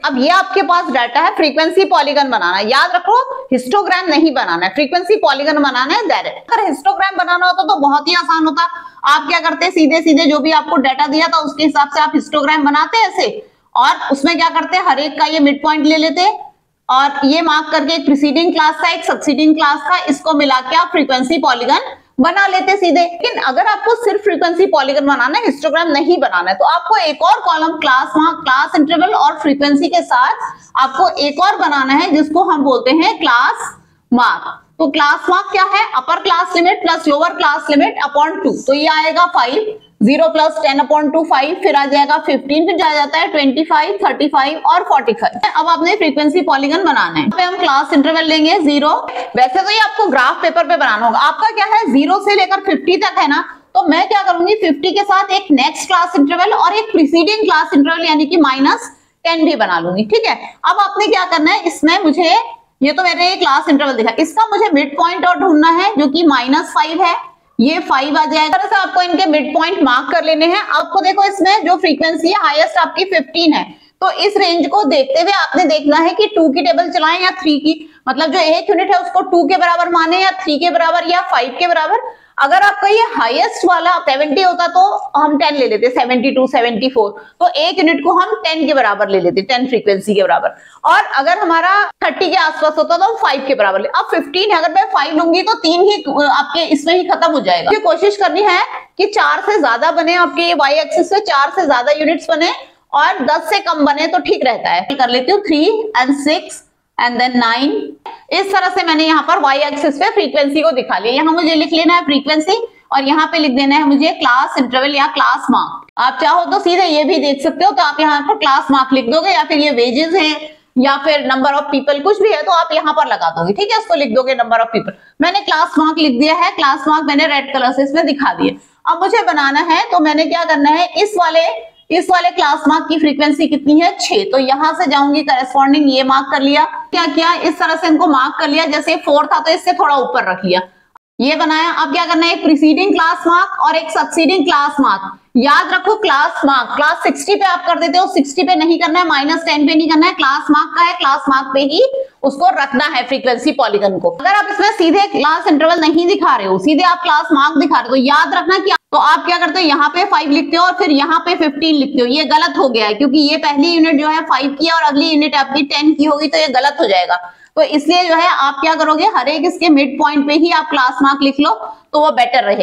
अब ये आपके पास डाटा है, फ्रीक्वेंसी पॉलीगन बनाना है, याद रखो हिस्टोग्राम नहीं बनाना है, फ्रीक्वेंसी पॉलीगन बनाना है डायरेक्ट। अगर हिस्टोग्राम बनाना होता तो बहुत ही आसान होता, आप क्या करते सीधे सीधे जो भी आपको डाटा दिया था उसके हिसाब से आप हिस्टोग्राम बनाते ऐसे, और उसमें क्या करते हर एक का ये मिड पॉइंट ले लेते और ये मार्क करके एक प्रीसीडिंग क्लास का एक सक्सीडिंग क्लास का, इसको मिला के आप फ्रीक्वेंसी पॉलीगन बना लेते सीधे। लेकिन अगर आपको सिर्फ फ्रीक्वेंसी पॉलीगन बनाना है, हिस्टोग्राम नहीं बनाना है, तो आपको एक और column class mark, class interval और फ्रीक्वेंसी के साथ आपको एक और बनाना है जिसको हम बोलते हैं क्लास मार्क। तो क्लास मार्क क्या है, upper class limit plus lower class limit upon 2, तो ये आएगा 5, 0 प्लस 10 अपॉन 2 5, फिर आ जाएगा 15, फिर जा जाता है 25, 35 और 45। अब आपने फ्रीक्वेंसी पॉलीगन बनाना है, पे हम क्लास इंटरवल लेंगे 0। वैसे तो ये आपको ग्राफ पेपर पे बनाना होगा, आपका क्या है 0 से लेकर 50 तक है ना, तो मैं क्या करूंगी 50 के साथ एक नेक्स्ट क्लास इंटरवल और एक प्रीसीडिंग क्लास इंटरवल यानी कि -10 भी बना लूंगी, ठीक है। अब आपने क्या करना है, इसमें मुझे ये तो मेरे क्लास इंटरवल दिखा, इसका मुझे मिड पॉइंट और ढूंढना है जो कि -5 है, ये 5 आ जाएगा। तरह से आपको इनके मिड पॉइंट मार्क कर लेने हैं। आपको देखो इसमें जो फ्रीक्वेंसी है हाईएस्ट आपकी 15 है, तो इस रेंज को देखते हुए आपने देखना है कि 2 की टेबल चलाएं या 3 की, मतलब जो 1 यूनिट है उसको 2 के बराबर माने या 3 के बराबर या 5 के बराबर। अगर आपका ये हाईएस्ट वाला 70 होता तो हम 10 ले लेते, 72, 74, तो 1 यूनिट को हम 10 के बराबर ले लेते, 10 फ्रीक्वेंसी के बराबर। और अगर हमारा 30 के आसपास होता तो हम 5 के बराबर ले। अब 15 है, अगर मैं 5 लूंगी तो 3 ही आपके इसमें ही खत्म हो जाएगा। तो कोशिश करनी है कि 4 से ज्यादा बने आपके वाई एक्सिस पे, 4 से ज्यादा यूनिट्स बने और 10 से कम बने तो ठीक रहता है। कर लेती हूँ 3 and 6 and then 9। इस तरह से मैंने यहाँ पर वाई एक्सिस पे फ्रीक्वेंसी को दिखा लिया। यहाँ मुझे लिख लेना है फ्रीक्वेंसी और यहाँ पे लिख देना है मुझे क्लास इंटरवल या क्लास मार्क। आप चाहो तो सीधे ये भी देख सकते हो, तो आप यहाँ पर क्लास मार्क लिख दोगे, या फिर ये वेजेस है या फिर नंबर ऑफ पीपल कुछ भी है तो आप यहाँ पर लगा दोगे, ठीक है। इसको लिख दोगे नंबर ऑफ पीपल। मैंने क्लास मार्क लिख दिया है, क्लास मार्क मैंने रेड कलर से इसमें दिखा दिए। अब मुझे बनाना है तो मैंने क्या करना है, इस वाले क्लास मार्क की फ्रीक्वेंसी कितनी है 6, तो यहां से जाऊंगी करस्पॉन्डिंग ये मार्क कर लिया। क्या किया, इस तरह से इनको मार्क कर लिया, जैसे 4 था तो इससे थोड़ा ऊपर रख लिया, ये बनाया। अब क्या करना है, एक प्रीसीडिंग क्लास मार्क और एक सक्सीडिंग क्लास मार्क। याद रखो क्लास मार्क क्लास 60 पे आप कर देते हो, 60 पे नहीं करना है, -10 पे नहीं करना है, क्लास मार्क का है, क्लास मार्क पे ही उसको रखना है फ्रीक्वेंसी पॉलीगन को। अगर आप इसमें सीधे क्लास इंटरवल नहीं दिखा रहे हो, सीधे आप क्लास मार्क दिखा रहे हो, तो याद रखना कि तो आप क्या करते हो, यहाँ पे 5 लिखते हो और फिर यहाँ पे 15 लिखते हो। ये गलत हो गया है क्योंकि ये पहली यूनिट जो है 5 की है और अगली यूनिट आपकी 10 की होगी, तो ये गलत हो जाएगा। तो इसलिए जो है आप क्या करोगे, हर एक इसके मिड पॉइंट पे ही आप क्लास मार्क लिख लो तो वो बेटर रहेगा।